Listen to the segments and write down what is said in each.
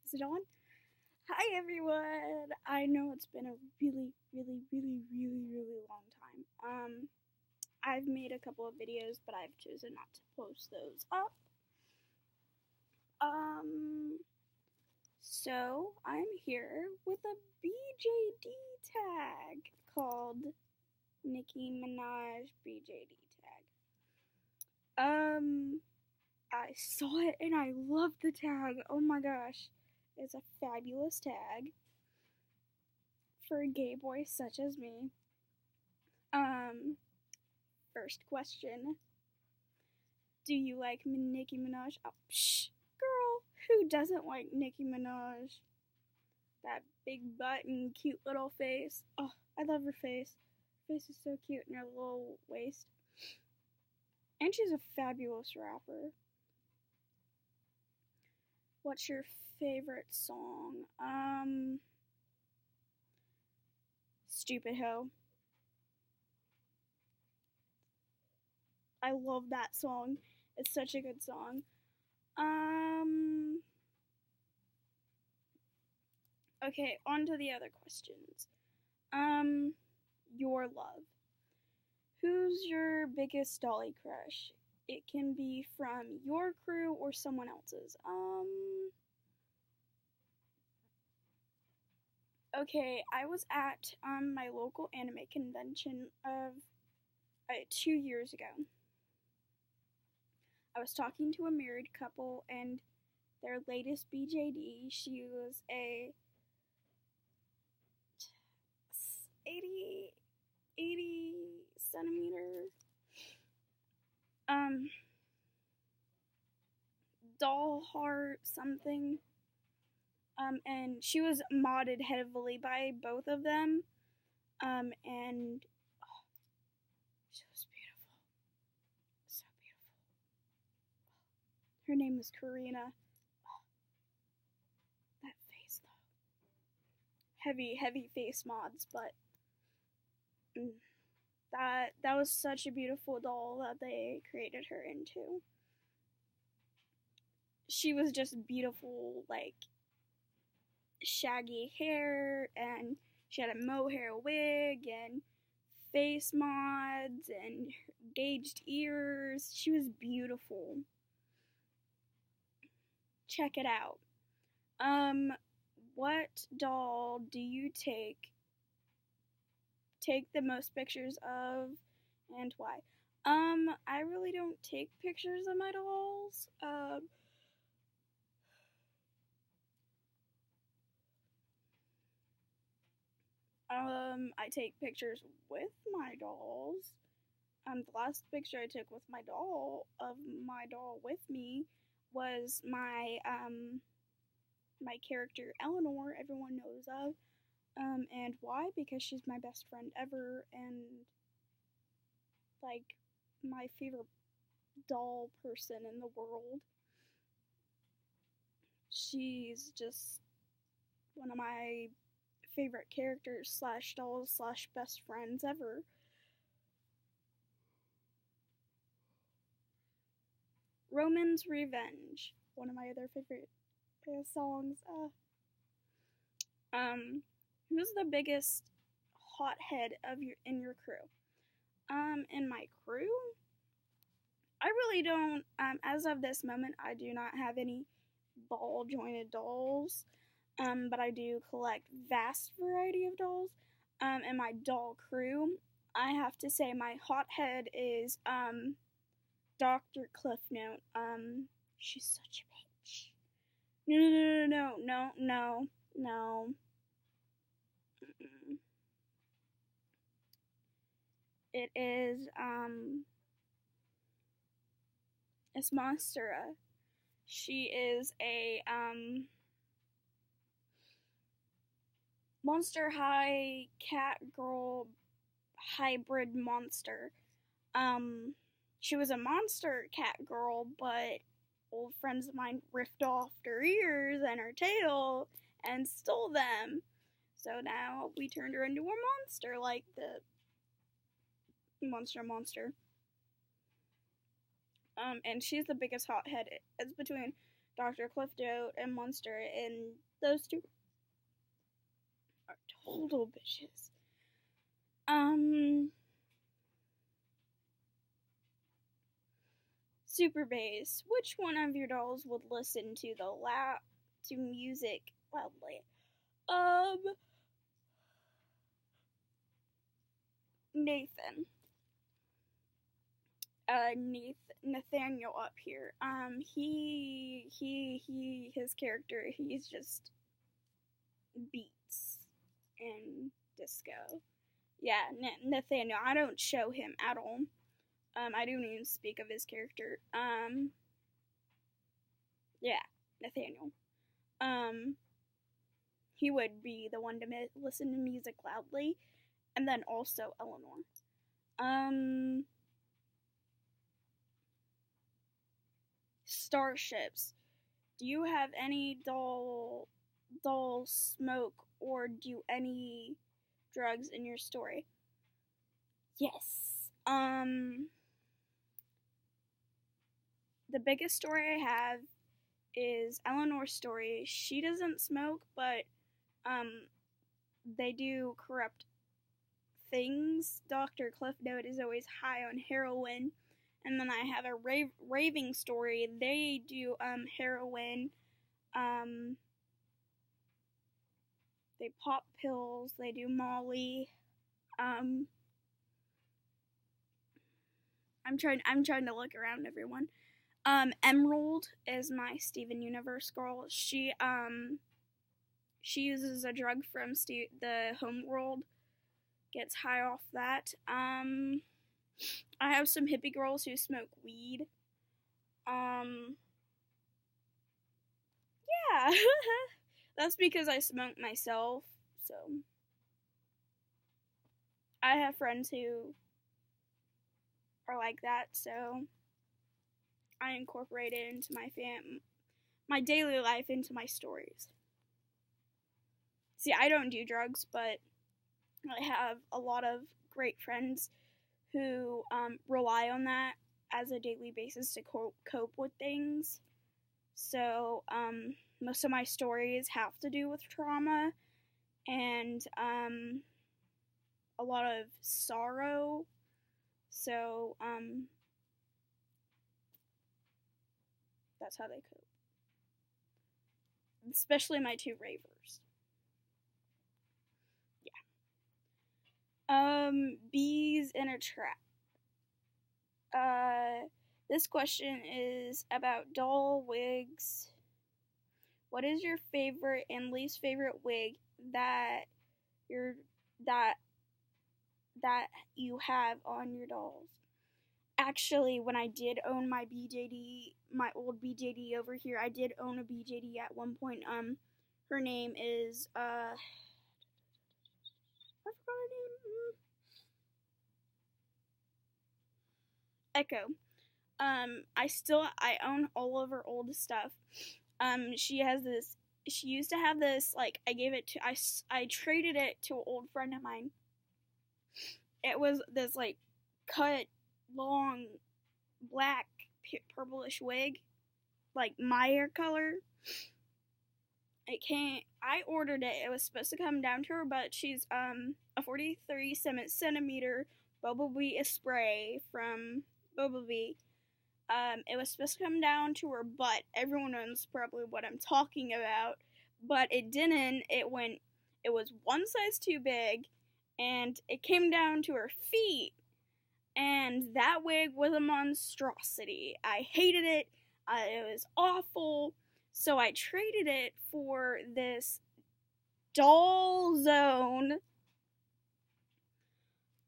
Is it on? Hi everyone! I know it's been a really long time. I've made a couple of videos, but I've chosen not to post those up. Um, so I'm here with a BJD tag called Niki Manji BJD Tag. I saw it and I loved the tag. Oh my gosh. It's a fabulous tag for a gay boy such as me. First question. Do you like Nicki Minaj? Oh, psh, girl, who doesn't like Nicki Minaj? That big butt and cute little face. Oh, I love her face. Her face is so cute and her little waist. And she's a fabulous rapper. What's your favorite song? Stupid Hoe. I love that song. It's such a good song. Okay, on to the other questions. Your love. Who's your biggest dolly crush? It can be from your crew or someone else's. Okay, I was at my local anime convention of 2 years ago. I was talking to a married couple and their latest BJD. She was a 80 centimeter doll heart something. And she was modded heavily by both of them. And oh, she was beautiful. So beautiful. Her name was Karina. Oh, that face though. Heavy face mods, but that was such a beautiful doll that they created her into. She was just beautiful, like shaggy hair, and she had a mohair wig and face mods and gauged ears. She was beautiful. Check it out. What doll do you take the most pictures of and why? I really don't take pictures of my dolls. I take pictures with my dolls. The last picture I took with my doll with me was my character Eleanor, everyone knows of. And why? Because she's my best friend ever and like my favorite doll person in the world. She's just one of my favorite characters slash dolls slash best friends ever. Roman's Revenge, one of my other favorite songs. Who's the biggest hothead in your crew? In my crew, I really don't. As of this moment, I do not have any ball jointed dolls. But I do collect vast variety of dolls. In my doll crew, I have to say my hothead is Dr. Cliffnote. She's such a bitch. No. It is it's Monstera. She is a Monster High cat girl hybrid monster. She was a monster cat girl, but old friends of mine ripped off her ears and her tail and stole them. So now we turned her into a monster, like the monster. And she's the biggest hothead. It's between Dr. Clifton and Munster, and those two are total bitches. Super bass. Which one of your dolls would listen to music loudly? Nathan. Nathaniel up here. His character, he's just beats and disco. Yeah, Nathaniel. I don't show him at all. I don't even speak of his character. Yeah, Nathaniel. He would be the one to listen to music loudly, and then also Eleanor. Starships. Do you have any dolls smoke or do any drugs in your story? Yes. The biggest story I have is Eleanor's story. She doesn't smoke, but they do corrupt things. Dr. Cliffnote is always high on heroin. And then I have a raving story. They do heroin. They pop pills. They do Molly. I'm trying to look around everyone. Emerald is my Steven Universe girl. She uses a drug from the homeworld. Gets high off that. I have some hippie girls who smoke weed. Yeah. That's because I smoke myself, so I have friends who are like that, so I incorporate it into my daily life, into my stories. See, I don't do drugs, but I have a lot of great friends who rely on that as a daily basis to cope with things. So, most of my stories have to do with trauma and a lot of sorrow. So, that's how they cope. Especially my two ravers. Yeah. Bees in a trap. This question is about doll wigs. What is your favorite and least favorite wig that you have on your dolls? Actually, when I did own my BJD, my old BJD over here, I did own a BJD at one point. Her name is I forgot her name. Echo. I own all of her old stuff. She used to have this, like, I traded it to an old friend of mine. It was this, like, cut, long, black, purplish wig, like my hair color. I ordered it. It was supposed to come down to her, but she's, a 43 centimeter Bumblebee spray from Bumblebee. It was supposed to come down to her butt. Everyone knows probably what I'm talking about, but it didn't. It was one size too big, and it came down to her feet, and that wig was a monstrosity. I hated it. It was awful, so I traded it for this Doll Zone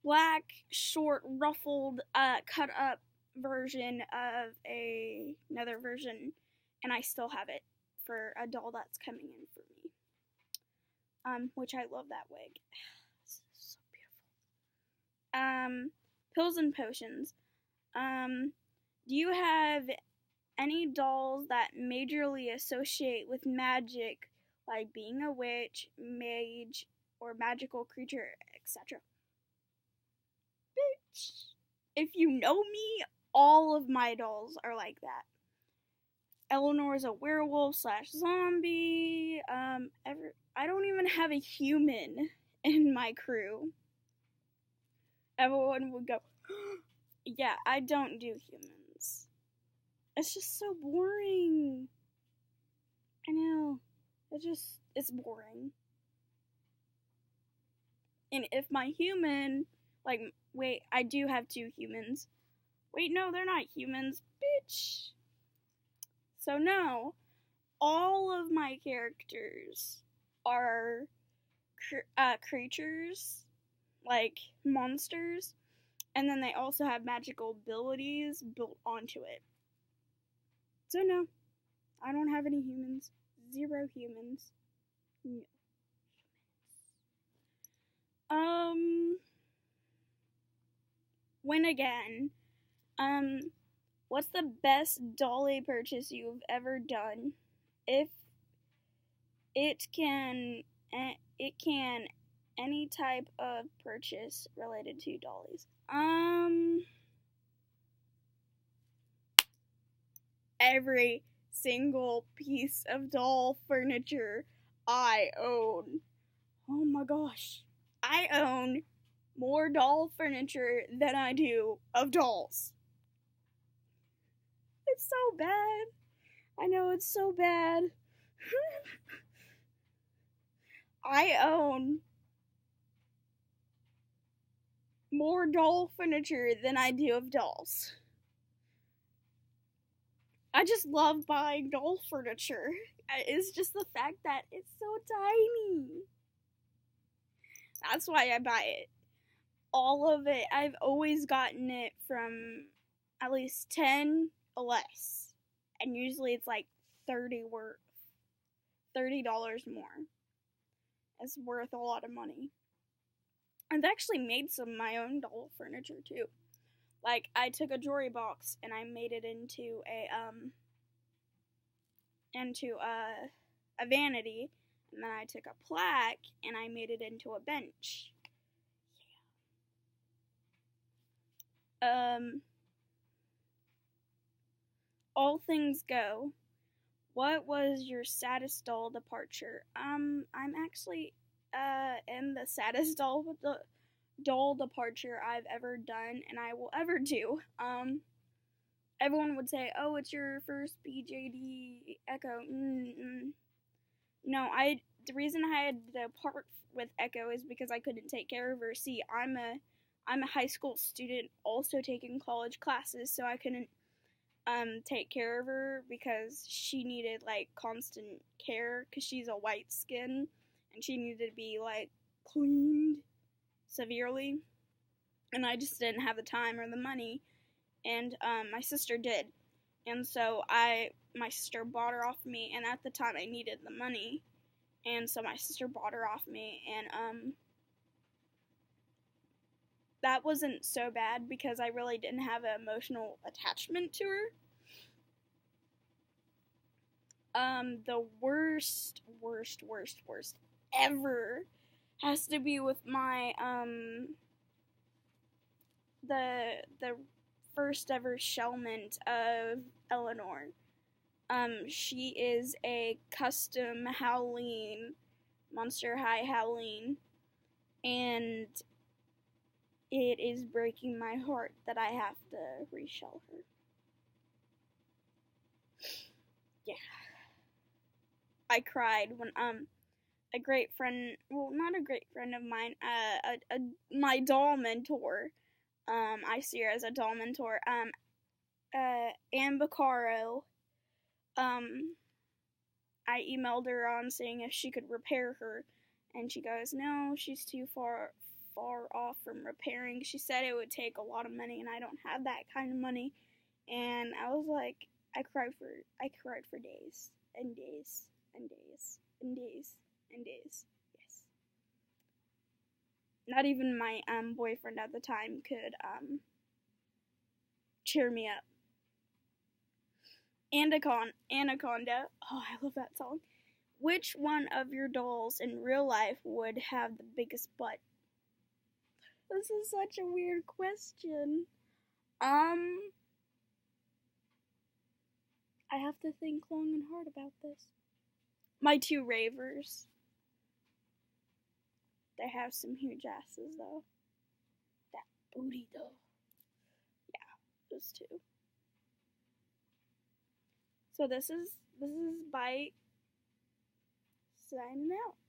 black, short, ruffled, cut up version of another version, and I still have it for a doll that's coming in for me. Which I love that wig. It's so beautiful. Pills and potions. Do you have any dolls that majorly associate with magic, like being a witch, mage, or magical creature, etc.? Bitch. If you know me, all of my dolls are like that. Eleanor is a werewolf / zombie. I don't even have a human in my crew. Everyone would go, yeah, I don't do humans. It's just so boring. I know. It's boring. And if my human, like, wait, I do have 2 humans. Wait, no, they're not humans, bitch. So no, all of my characters are creatures, like monsters, and then they also have magical abilities built onto it. So no, I don't have any humans. 0 humans. No. When again, what's the best dolly purchase you've ever done? If it can any type of purchase related to dollies. Every single piece of doll furniture I own. Oh my gosh. I own more doll furniture than I do of dolls. It's so bad. I know it's so bad. I own more doll furniture than I do of dolls. I just love buying doll furniture. It's just the fact that it's so tiny. That's why I buy it. All of it, I've always gotten it from at least 10 or less. And usually it's like $30 more. It's worth a lot of money. I've actually made some of my own doll furniture too. Like, I took a jewelry box and I made it into a vanity, and then I took a plaque and I made it into a bench. All things go. What was your saddest doll departure? I'm actually in the saddest doll departure I've ever done and I will ever do. Everyone would say, "Oh, it's your first BJD Echo." No, the reason I had to part with Echo is because I couldn't take care of her. See, I'm a high school student also taking college classes, so I couldn't take care of her because she needed like constant care because she's a white skin and she needed to be like cleaned severely, and I just didn't have the time or the money, and my sister did, and so my sister bought her off me, and at the time I needed the money, and so my sister bought her off me, and that wasn't so bad because I really didn't have an emotional attachment to her. The worst ever has to be with my, the first ever shellment of Eleanor. She is a custom Halloween, Monster High Halloween, and it is breaking my heart that I have to reshell her. Yeah. I cried when, a great friend, well, not a great friend of mine, my doll mentor, I see her as a doll mentor, Ann Baccaro, I emailed her on saying if she could repair her, and she goes, no, she's too far off from repairing. She said it would take a lot of money, and I don't have that kind of money, and I was like, I cried for days, and days, and days, and days, and days, yes. Not even my, boyfriend at the time could, cheer me up. Anaconda. Oh, I love that song. Which one of your dolls in real life would have the biggest butt? This is such a weird question. I have to think long and hard about this. My two ravers. They have some huge asses though. That booty though. Yeah, those two. So this is Bite signing out.